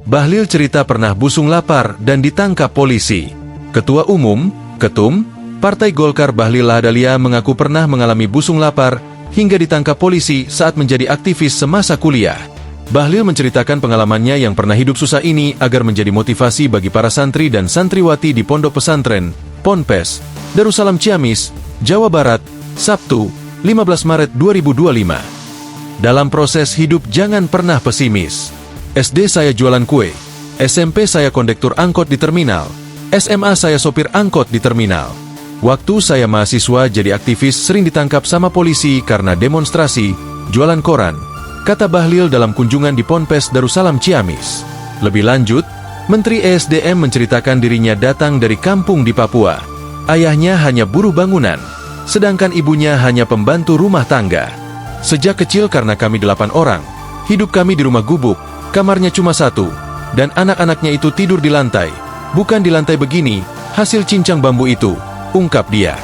Bahlil cerita pernah busung lapar dan ditangkap polisi. Ketua Umum, Ketum, Partai Golkar Bahlil Lahadalia mengaku pernah mengalami busung lapar hingga ditangkap polisi saat menjadi aktivis semasa kuliah. Bahlil menceritakan pengalamannya yang pernah hidup susah ini agar menjadi motivasi bagi para santri dan santriwati di Pondok Pesantren, Ponpes, Darussalam Ciamis, Jawa Barat, Sabtu, 15 Maret 2025. Dalam proses hidup jangan pernah pesimis. SD saya jualan kue, SMP saya kondektur angkot di terminal, SMA saya sopir angkot di terminal. Waktu saya mahasiswa jadi aktivis sering ditangkap sama polisi karena demonstrasi, jualan koran, kata Bahlil dalam kunjungan di Ponpes Darussalam Ciamis. Lebih lanjut, Menteri ESDM menceritakan dirinya datang dari kampung di Papua. Ayahnya hanya buruh bangunan, sedangkan ibunya hanya pembantu rumah tangga. Sejak kecil karena kami 8 orang, hidup kami di rumah gubuk, kamarnya cuma 1, dan anak-anaknya itu tidur di lantai. Bukan di lantai begini, hasil cincang bambu itu, ungkap dia.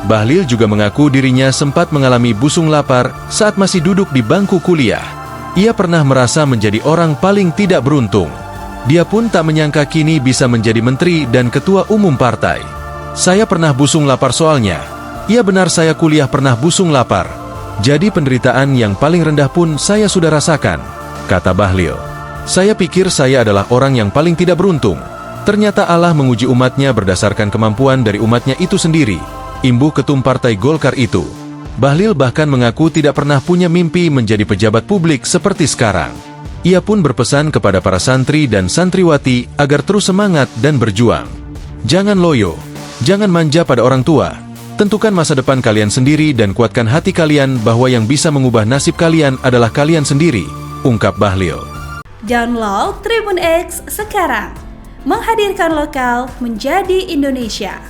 Bahlil juga mengaku dirinya sempat mengalami busung lapar saat masih duduk di bangku kuliah. Ia pernah merasa menjadi orang paling tidak beruntung. Dia pun tak menyangka kini bisa menjadi menteri dan ketua umum partai. Saya pernah busung lapar soalnya. Iya benar saya kuliah pernah busung lapar. Jadi penderitaan yang paling rendah pun saya sudah rasakan, kata Bahlil. Saya pikir saya adalah orang yang paling tidak beruntung. Ternyata Allah menguji umatnya berdasarkan kemampuan dari umatnya itu sendiri, imbuh ketum Partai Golkar itu. Bahlil bahkan mengaku tidak pernah punya mimpi menjadi pejabat publik seperti sekarang. Ia pun berpesan kepada para santri dan santriwati agar terus semangat dan berjuang. Jangan loyo, jangan manja pada orang tua. Tentukan masa depan kalian sendiri dan kuatkan hati kalian bahwa yang bisa mengubah nasib kalian adalah kalian sendiri, ungkap Bahlil. Download Tribun X sekarang, menghadirkan lokal menjadi Indonesia.